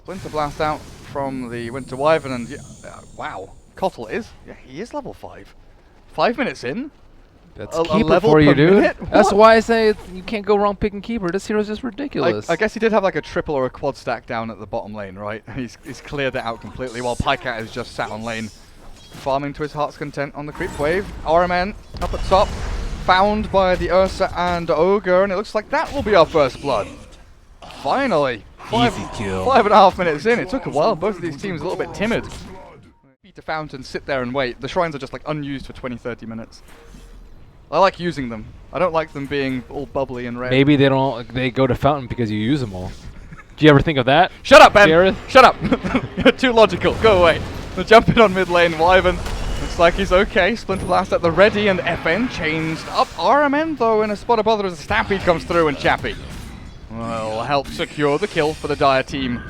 Splinter Blast out from the Winter Wyvern, and wow, Kotl is, he is level 5. 5 minutes in. That's a keeper for you, dude. That's why I say you can't go wrong picking keeper. This hero's just ridiculous. I guess he did have like a triple or a quad stack down at the bottom lane, right? He's cleared it out completely, while Pycat is just sat on lane, farming to his heart's content on the creep wave. RMN up at top, found by the Ursa and Ogre, and it looks like that will be our first blood. Finally. Easy kill. 5.5 minutes in. It took a while. Both of these teams a little bit timid. Peter Fountain sit there and wait. The shrines are just like unused for 20-30 minutes. I like using them. I don't like them being all bubbly and red. Maybe they don't. They go to Fountain because you use them all. Do you ever think of that? Shut up, Ben! Gareth? Shut up! You're too logical. Go away. The jump in on mid lane. Wyvern looks like he's okay. Splinter Blast at the ready, and FN changed up. RMN, though, in a spot of bother as a Stampede comes through, and Chappie will help secure the kill for the Dire team.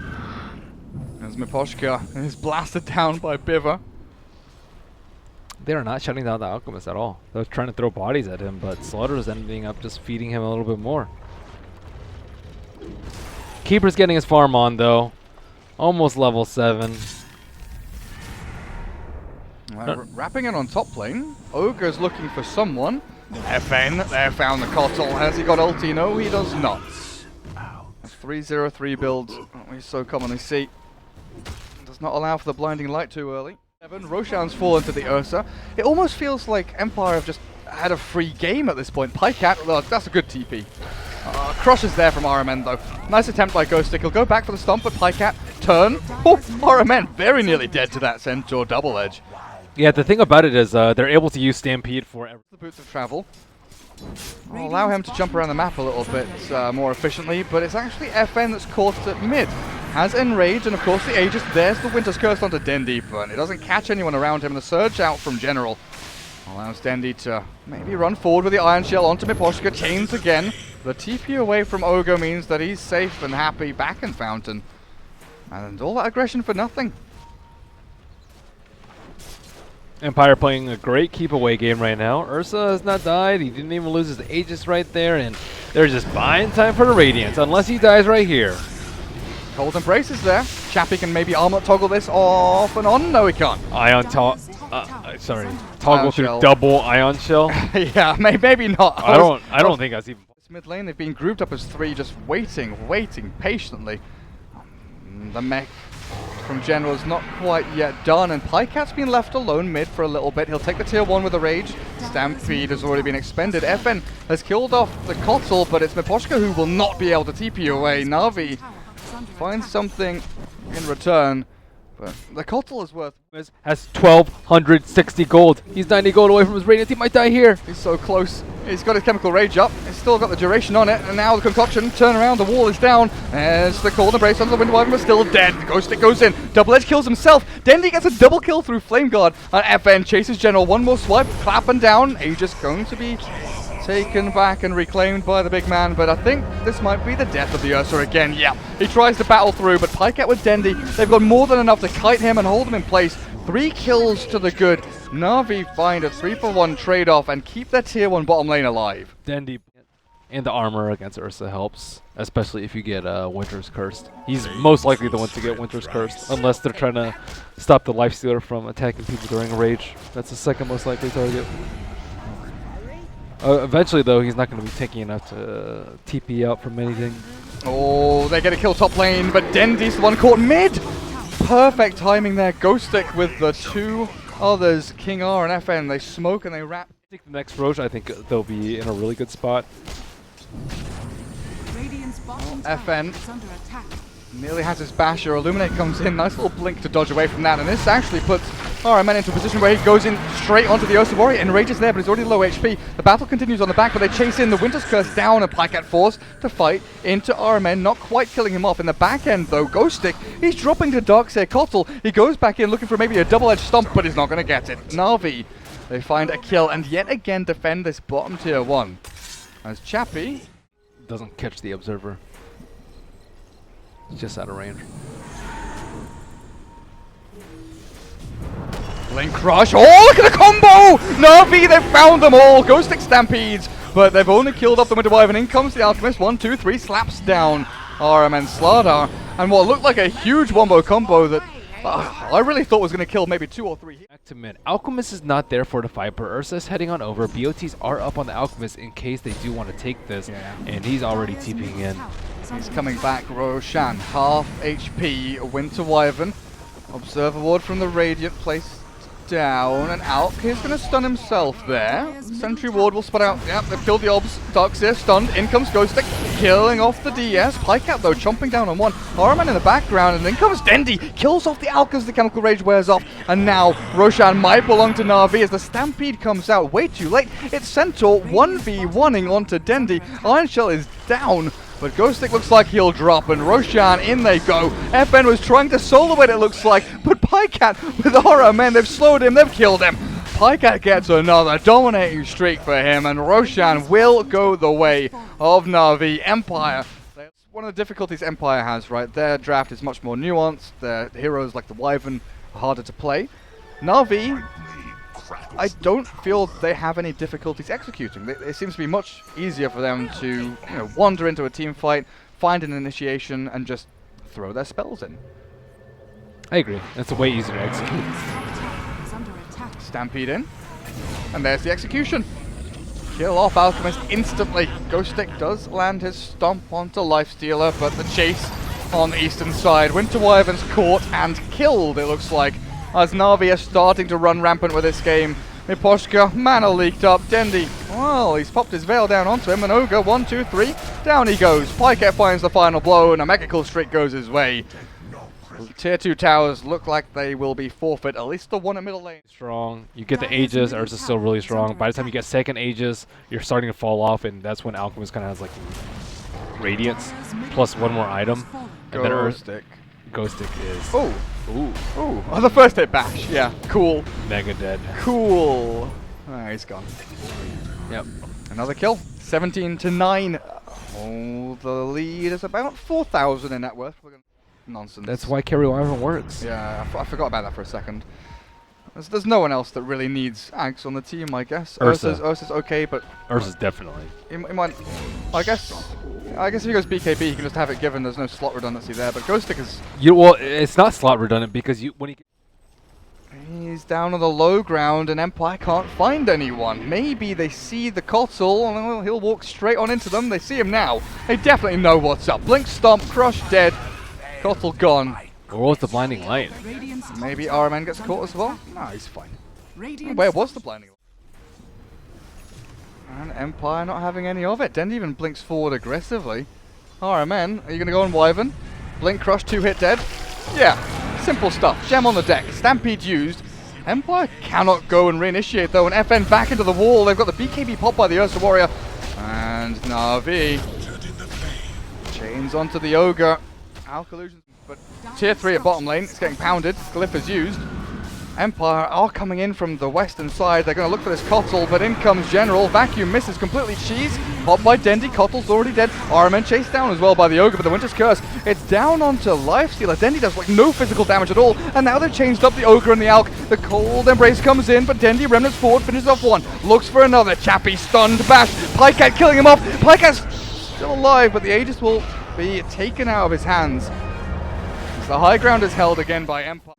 As Miposhka is blasted down by Biver. They are not shutting down the Alchemist at all. They're trying to throw bodies at him, but Slaughter's ending up just feeding him a little bit more. Keeper's getting his farm on, though. Almost level 7. Wrapping it on top lane. Ogre's looking for someone. FN there found the Kotl. Has he got ulti? No, he does not. A 3-0-3 build we so commonly see. Does not allow for the blinding light too early. Roshan's fallen to the Ursa. It almost feels like Empire have just had a free game at this point. Pycat, well, that's a good TP. Crush is there from RMN though. Nice attempt by Ghostic. He'll go back for the stomp, but Pycat turn. Oh, RMN very nearly dead to that Centaur double edge. Yeah, the thing about it is they're able to use Stampede for the boots of travel. I'll allow him to jump around the map a little bit more efficiently, but it's actually FN that's caught at mid. Has Enrage, and of course the Aegis. There's the Winter's Curse onto Dendi, but it doesn't catch anyone around him. The surge out from GeneRaL allows Dendi to maybe run forward with the Iron Shell onto Miposhka. Chains again. The TP away from Ogre means that he's safe and happy back in Fountain. And all that aggression for nothing. Empire playing a great keep away game right now. Ursa has not died. He didn't even lose his Aegis right there, and they're just buying time for the Radiance unless he dies right here. Cold Embrace is there. Chappie can maybe armlet toggle this off and on. No, he can't. Toggle Ion through shell. double Ion Shell. Yeah, maybe not. I don't think that's even. This mid lane, they've been grouped up as 3, just waiting patiently. The mech from GeneRaL is not quite yet done, and Pycat's been left alone mid for a little bit. He'll take the tier 1 with a Rage. Stampede has already been expended. FN has killed off the Kotl, but it's Miposhka who will not be able to TP away. Na'Vi finds something in return, but the Kotl is worth... Has 1,260 gold. He's 90 gold away from his Radiant. He might die here. He's so close. He's got his Chemical Rage up. He's still got the duration on it, and now the concoction. Turn around, the wall is down. As the Cold Embrace onto the Wind Wyvern, but still dead. The Ghost Stick goes in. Double Edge kills himself. Dendi gets a double kill through Flame Guard. And FN chases GeneRaL. One more swipe, clap and down. Aegis going to be taken back and reclaimed by the big man, but I think this might be the death of the Ursa again. Yeah, he tries to battle through, but Pycat with Dendi, they've got more than enough to kite him and hold him in place. 3 kills to the good. Na'Vi find a 3-for-1 trade-off and keep their tier 1 bottom lane alive. Dendi and the armor against Ursa helps, especially if you get Winter's Cursed. He's most likely the one to get Winter's Cursed, unless they're trying to stop the Lifestealer from attacking people during Rage. That's the second most likely target. Eventually, though, he's not going to be tanky enough to TP out from anything. Oh, they get a kill top lane, but Dendi's the one caught mid. Perfect timing there. Ghost Stick with the 2 others, King R and FN. They smoke and they wrap. I think the next Roche, I think they'll be in a really good spot. FN nearly has his basher. Illuminate comes in. Nice little blink to dodge away from that. And this actually puts RMN into a position where he goes in straight onto the Ursa Warrior. Enrage is there, but he's already low HP. The battle continues on the back, but they chase in the Winter's Curse down, and Pycat forced to fight into RMN, not quite killing him off. In the back end, though, Ghost Stick, he's dropping to Darkseer Kotl. He goes back in looking for maybe a double-edged stomp, but he's not going to get it. Na'Vi, they find a kill, and yet again defend this bottom tier 1. As Chappie doesn't catch the Observer. He's just out of range. Blink Crush. Oh, look at the combo! Na'Vi, they've found them all. Ghost Stick Stampedes, but they've only killed off the Winter Wyvern. In comes the Alchemist. 1, 2, 3 slaps down RMN Slardar. And what looked like a huge wombo combo that I really thought was going to kill maybe 2 or 3. Back to mid. Alchemist is not there for the fight, but Ursa's heading on over. BOTs are up on the Alchemist in case they do want to take this, and he's already TPing in. He's coming back. Roshan, half HP. Winter Wyvern. Observer Ward from the Radiant placed down, and Alk is going to stun himself there. Sentry Ward will spot out. Yep, they've killed the Obs. Darkseer stunned. In comes Ghostic, killing off the DS. Pikecat though, chomping down on one. Araman in the background, and in comes Dendi. Kills off the Alk as the Chemical Rage wears off. And now Roshan might belong to Na'Vi as the Stampede comes out way too late. It's Centaur 1v1ing onto Dendi. Iron Shell is down. But Ghostic looks like he'll drop, and Roshan, in they go. FN was trying to solo it, it looks like, but Pikecat with Aura, man, they've slowed him, they've killed him. Pikecat gets another dominating streak for him, and Roshan will go the way of Na'Vi. Empire. That's one of the difficulties Empire has, right? Their draft is much more nuanced, their heroes like the Wyvern are harder to play. Na'Vi, I don't feel they have any difficulties executing. It seems to be much easier for them to wander into a team fight, find an initiation, and just throw their spells in. I agree. That's way easier to execute. Stampede in. And there's the execution. Kill off Alchemist instantly. Ghostic does land his stomp onto Lifestealer, but the chase on the eastern side. Winter Wyvern's caught and killed, it looks like, as Na'Vi are starting to run rampant with this game. Miposhka, mana leaked up. Dendi, well, he's popped his veil down onto him, and Ogre, 1, 2, 3, down he goes. Pikecat finds the final blow, and a mega kill streak goes his way. Tier 2 towers look like they will be forfeit, at least the one at middle lane. Strong. You get the Aegis, Ursa's still really strong. By the time you get second Aegis, you're starting to fall off, and that's when Alchemist kind of has like Radiance, plus one more item. And then Ghostic is... Oh! The first hit bash, yeah, cool. Mega dead. Cool. He's gone. Yep. Another kill. 17-9. Oh, the lead is about 4,000 in net worth. Nonsense. That's why Carry Wyvern works. Yeah, I forgot about that for a second. There's no one else that really needs Ags on the team, I guess. Ursa's okay, but... Ursa's definitely. He might... I guess if he goes BKB, he can just have it given. There's no slot redundancy there, but Ghostic is... Well, it's not slot redundant because he's down on the low ground and Empire can't find anyone. Maybe they see the Kotl and he'll walk straight on into them. They see him now. They definitely know what's up. Blink, Stomp, Crush, dead. Kotl gone. Or was the Blinding Light? Maybe RMN gets caught as well? No, he's fine. Where was the Blinding Light? And Empire not having any of it. Dendi even blinks forward aggressively. RMN, are you going to go on Wyvern? Blink, Crush, 2-hit dead? Yeah, simple stuff. Gem on the deck. Stampede used. Empire cannot go and reinitiate though, and FN back into the wall. They've got the BKB pop by the Ursa Warrior. And Na'Vi chains onto the Ogre. Alk Illusions, but tier 3 at bottom lane. It's getting pounded. Glyph is used. Empire are coming in from the western side. They're going to look for this Kotl, but in comes GeneRaL. Vacuum misses completely. Cheese. Popped by Dendi. Kotl's already dead. RMN chased down as well by the Ogre, but the Winter's Curse. It's down onto Lifestealer. Dendi does like no physical damage at all, and now they've changed up the Ogre and the Alk. The Cold Embrace comes in, but Dendi remnants forward, finishes off one. Looks for another. Chappie stunned. Bash. Pikecat killing him off. Pikecat's still alive, but the Aegis will be taken out of his hands. As the high ground is held again by Empire.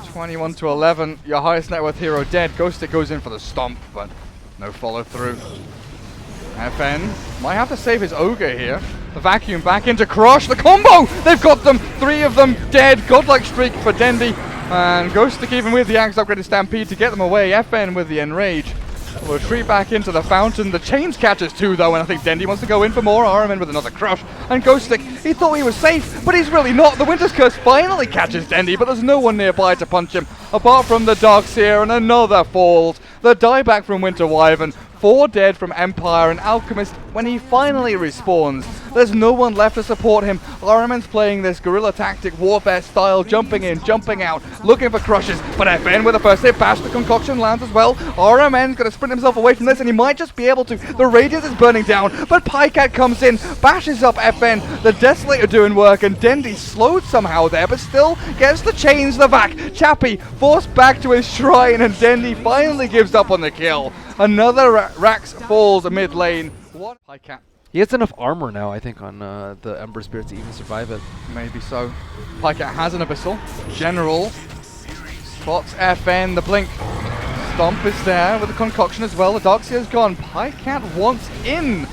21-11, your highest net worth hero dead. Ghostic goes in for the stomp, but no follow through. FN might have to save his Ogre here. The Vacuum back into Crush. The combo! They've got them! 3 of them dead. Godlike streak for Dendi. And Ghostic even with the Axe upgraded Stampede to get them away. FN with the Enrage. Will retreat back into the fountain. The chains catches 2 though, and I think Dendi wants to go in for more. RMN with another Crush. And Ghostic, he thought he was safe, but he's really not. The Winter's Curse finally catches Dendi, but there's no one nearby to punch him, apart from the Darkseer, and another falls. The dieback from Winter Wyvern. 4 dead from Empire, and Alchemist, when he finally respawns, there's no one left to support him. RMN's playing this guerrilla tactic warfare style, jumping in, jumping out, looking for crushes, but FN with the first hit bash, the concoction lands as well. RMN's going to sprint himself away from this, and he might just be able to. The Radiance is burning down, but Pikecat comes in, bashes up FN, the Desolator doing work, and Dendi slowed somehow there, but still gets the chains, the Vac. Chappie forced back to his shrine, and Dendi finally gives up on the kill. Another Rax falls mid lane. What? Pikecat He has enough armor now, I think, on the Ember Spirit to even survive it. Maybe so. Pycat has an Abyssal. General spots FN. The blink. Stomp is there with the concoction as well. The Darkseer's gone. Pycat wants in.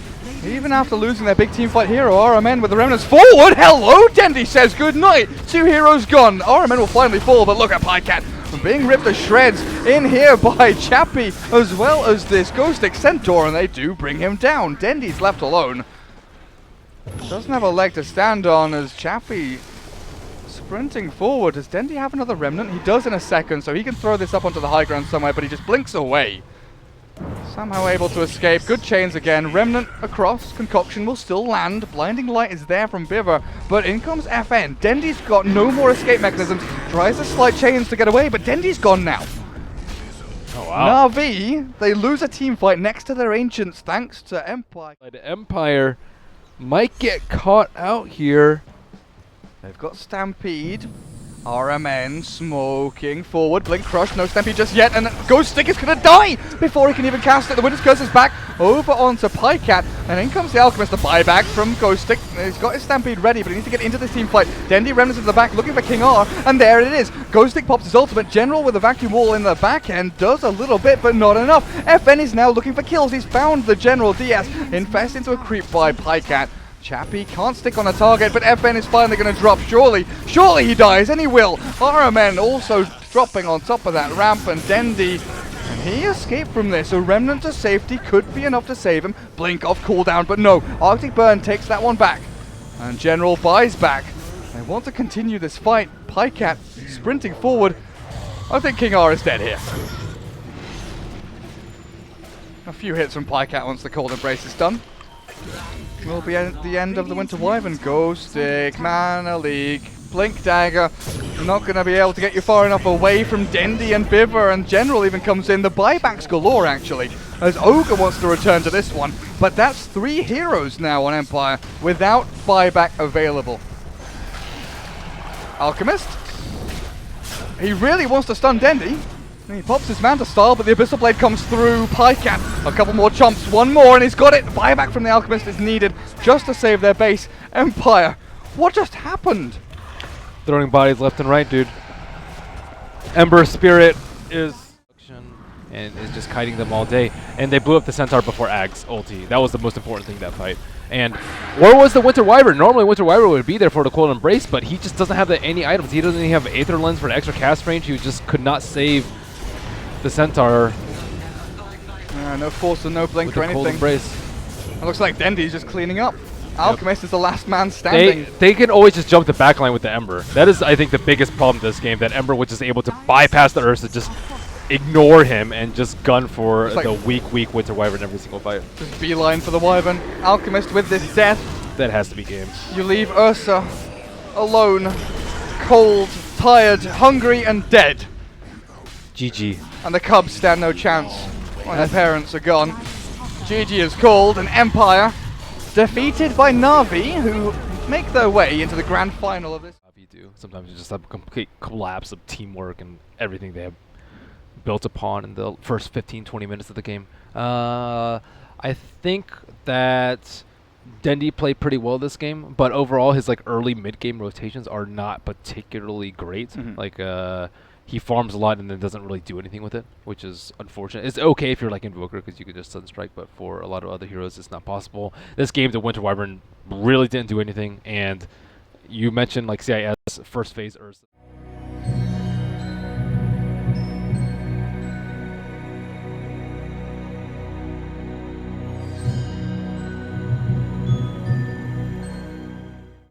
Even after losing their big team fight hero, RMN with the remnants forward. Hello, Dendi says goodnight. 2 heroes gone. RMN will finally fall, but look at Pycat being ripped to shreds in here by Chappie, as well as this Ghostic Centaur, and they do bring him down. Dendi's left alone. Doesn't have a leg to stand on as Chappie sprinting forward. Does Dendi have another remnant? He does in a second, so he can throw this up onto the high ground somewhere, but he just blinks away. Somehow able to escape. Good chains again. Remnant across. Concoction will still land. Blinding light is there from Vi.Biver, but in comes FN. Dendi's got no more escape mechanisms. Tries to slide chains to get away, but Dendi's gone now. Oh, wow. Na'Vi, they lose a team fight next to their ancients thanks to Empire. Empire might get caught out here. They've got Stampede. RMN smoking forward. Blink Crush, no Stampede just yet, and Ghost Stick is going to die before he can even cast it. The Winter's Curse is back over onto Pycat, and in comes the Alchemist, the buyback from Ghost Stick. He's got his Stampede ready, but he needs to get into this team fight. Dendi remnants into the back, looking for King R, and there it is. Ghost Stick pops his ultimate. General with a vacuum wall in the back end does a little bit, but not enough. FN is now looking for kills. He's found the General DS. Infest into a creep by Pycat. Chappie can't stick on a target, but FN is finally going to drop. Surely he dies, and he will. RMN also dropping on top of that ramp, and Dendi, and he escaped from this. A remnant to safety could be enough to save him. Blink off cooldown, but no. Arctic Burn takes that one back, and General buys back. They want to continue this fight. Pycat sprinting forward. I think King R is dead here. A few hits from Pycat once the Cold Embrace is done. Will be at the end of the Winter Wyvern. Ghost Stick, Mana Leak, Blink Dagger. Not going to be able to get you far enough away from Dendi and Vi.Biver, and General even comes in. The buybacks galore, actually, as Ogre wants to return to this one. But that's 3 heroes now on Empire without buyback available. Alchemist. He really wants to stun Dendi. He pops his Manta style, but the Abyssal Blade comes through. Pycat, a couple more chomps, one more, and he's got it. Buyback from the Alchemist is needed just to save their base. Empire, what just happened? Throwing bodies left and right, dude. Ember Spirit is and is just kiting them all day. And they blew up the Centaur before Ag's ulti. That was the most important thing that fight. And where was the Winter Wyvern? Normally Winter Wyvern would be there for the Cold Embrace, but he just doesn't have any items. He doesn't even have Aether Lens for an extra cast range. He just could not save the Centaur. No force and no blink or anything. Cold Embrace. It looks like Dendi's just cleaning up. Alchemist is the last man standing. They can always just jump the backline with the Ember. That is, I think, the biggest problem in this game, that Ember was just able to bypass the Ursa, just ignore him, and just gun for the weak Winter Wyvern every single fight. Just beeline for the Wyvern. Alchemist with this death. That has to be game. You leave Ursa alone, cold, tired, hungry, and dead. GG. And the Cubs stand no chance when their parents are gone. GG is called, and Empire defeated by Na'Vi, who make their way into the grand final of this. Sometimes you just have a complete collapse of teamwork and everything they have built upon in the first 15-20 minutes of the game. I think that Dendi played pretty well this game, but overall his early mid-game rotations are not particularly great. He farms a lot and then doesn't really do anything with it, which is unfortunate. It's okay if you're Invoker, because you could just Sunstrike, but for a lot of other heroes it's not possible. This game, the Winter Wyvern really didn't do anything, and you mentioned CIS first phase Ursa.